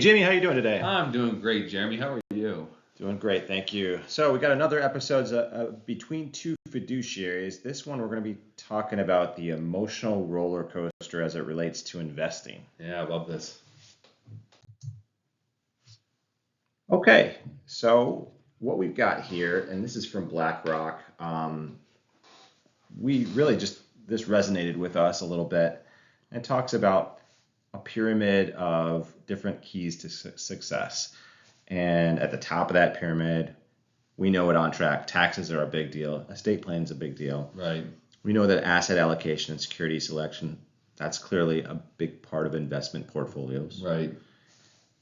Jimmy, how you doing today? I'm doing great, Jeremy. How are you? Doing great, thank you. So we got another episode Between Two Fiduciaries. This one we're going to be talking about the emotional roller coaster as it relates to investing. Yeah, I love this. Okay, so what we've got here, and this is from BlackRock. We really this resonated with us a little bit. It talks about a pyramid of different keys to success. And at the top of that pyramid, we know it on track. Taxes are a big deal. Estate planning is a big deal. Right. We know that asset allocation and security selection, that's clearly a big part of investment portfolios. Right.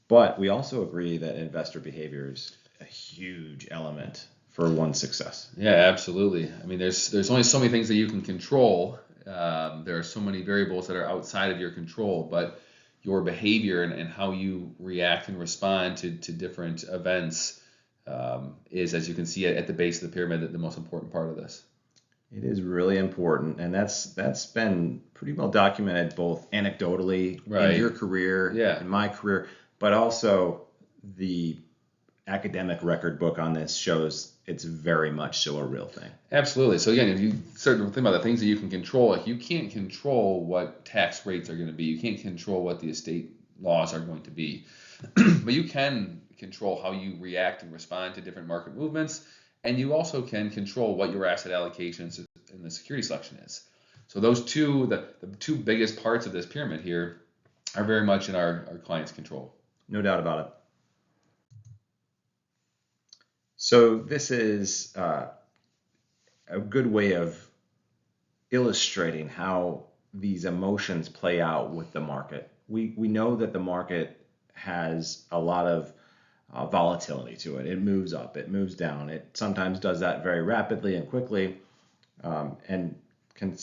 But we also agree that investor behavior is a huge element for one's success. Yeah, absolutely. I mean, there's only so many things that you can control. There are so many variables that are outside of your control, but your behavior and how you react and respond to different events is, as you can see at the base of the pyramid, the most important part of this. It is really important, and that's been pretty well documented both anecdotally in your career, in my career, but also the academic record book on this shows it's very much so a real thing. Absolutely. So again, if you start to think about the things that you can control, like you can't control what tax rates are going to be. You can't control what the estate laws are going to be. But you can control how you react and respond to different market movements. And you also can control what your asset allocations and the security selection is. So those two, the two biggest parts of this pyramid here are very much in our client's control. No doubt about it. So this is a good way of illustrating how these emotions play out with the market. We know that the market has a lot of volatility to it. It moves up, it moves down. It sometimes does that very rapidly and quickly, and can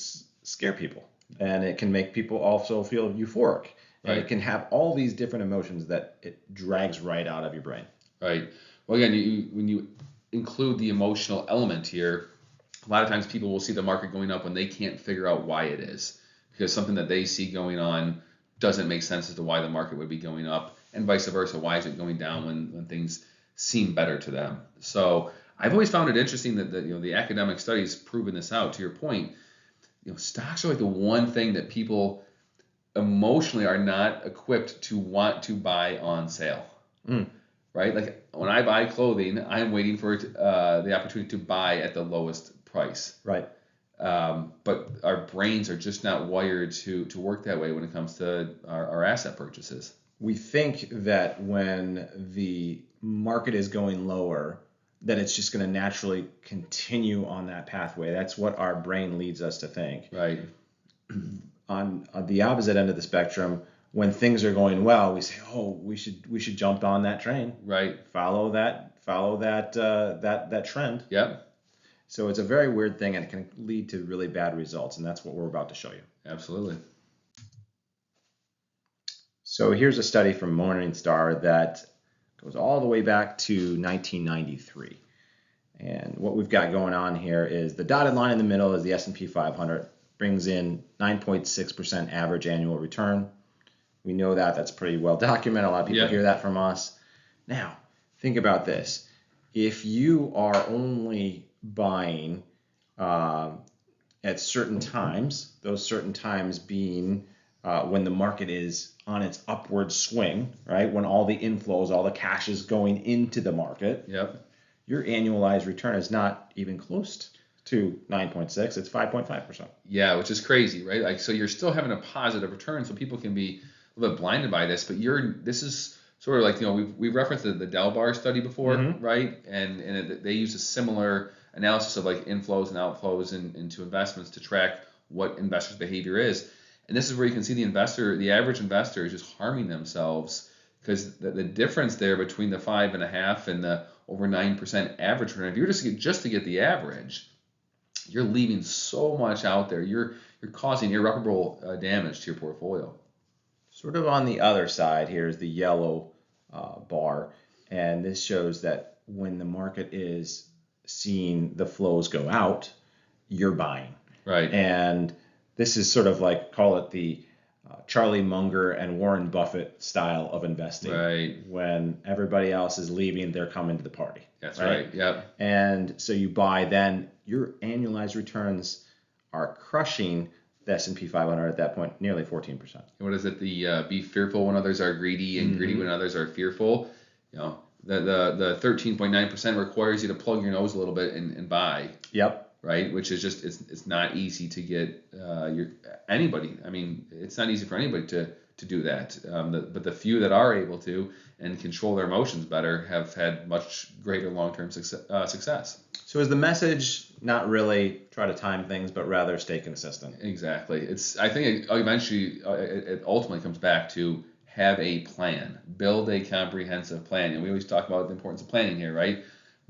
scare people. And it can make people also feel euphoric. And it can have all these different emotions that it drags right out of your brain. Right. Well, again, when you include the emotional element here, a lot of times people will see the market going up when they can't figure out why it is, because something that they see going on doesn't make sense as to why the market would be going up, and vice versa. Why is it going down when things seem better to them? So I've always found it interesting that the academic studies proven this out. To your point, stocks are like the one thing that people emotionally are not equipped to want to buy on sale. Right? Like when I buy clothing, I'm waiting for the opportunity to buy at the lowest price. Right. But our brains are just not wired to work that way when it comes to our asset purchases. We think that when the market is going lower, that it's just going to naturally continue on that pathway. That's what our brain leads us to think. Right. On the opposite end of the spectrum, when things are going well, we say, "Oh, we should jump on that train." Right. Follow that trend. Yep. So it's a very weird thing, and it can lead to really bad results, and that's what we're about to show you. Absolutely. So here's a study from Morningstar that goes all the way back to 1993. And what we've got going on here is the dotted line in the middle is the S&P 500, brings in 9.6% average annual return. We know that. That's pretty well documented. A lot of people hear that from us. Now, think about this. If you are only buying at certain times, those certain times being when the market is on its upward swing, right? When all the inflows, all the cash is going into the market, your annualized return is not even close to 9.6. It's 5.5%. Yeah, which is crazy, right? Like, so you're still having a positive return, so people can be a little bit blinded by this, but this is sort of like, we've referenced the Delbar study before, right? And they use a similar analysis of like inflows and outflows into investments to track what investors' behavior is. And this is where you can see the average investor is just harming themselves, because the difference there between the 5.5 and the over 9% average return, if you're just to get the average, you're leaving so much out there. You're causing irreparable damage to your portfolio. Sort of on the other side here is the yellow bar, and this shows that when the market is seeing the flows go out, you're buying. Right. And this is sort of like, call it the Charlie Munger and Warren Buffett style of investing. Right. When everybody else is leaving, they're coming to the party. That's right. Yep. And so you buy, then your annualized returns are crushing the S&P 500 at that point, nearly 14%. And what is it? The be fearful when others are greedy, and greedy when others are fearful. The 13.9% requires you to plug your nose a little bit and buy. Yep. Right, which is just it's not easy to get anybody. I mean, it's not easy for anybody to do that. But the few that are able to and control their emotions better have had much greater long-term success. So is the message not really try to time things, but rather stay consistent? Exactly. I think eventually it ultimately comes back to have a plan, build a comprehensive plan. And we always talk about the importance of planning here, right?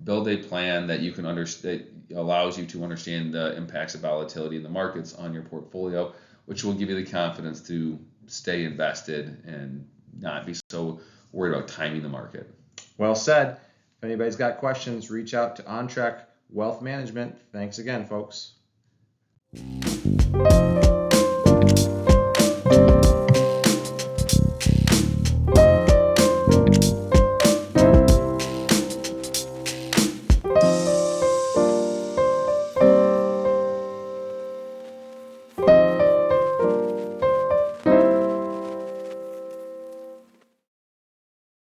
Build a plan that you can understand, allows you to understand the impacts of volatility in the markets on your portfolio, which will give you the confidence to stay invested and not be so worried about timing the market. Well said. If anybody's got questions, reach out to On Track Wealth Management. Thanks again, folks.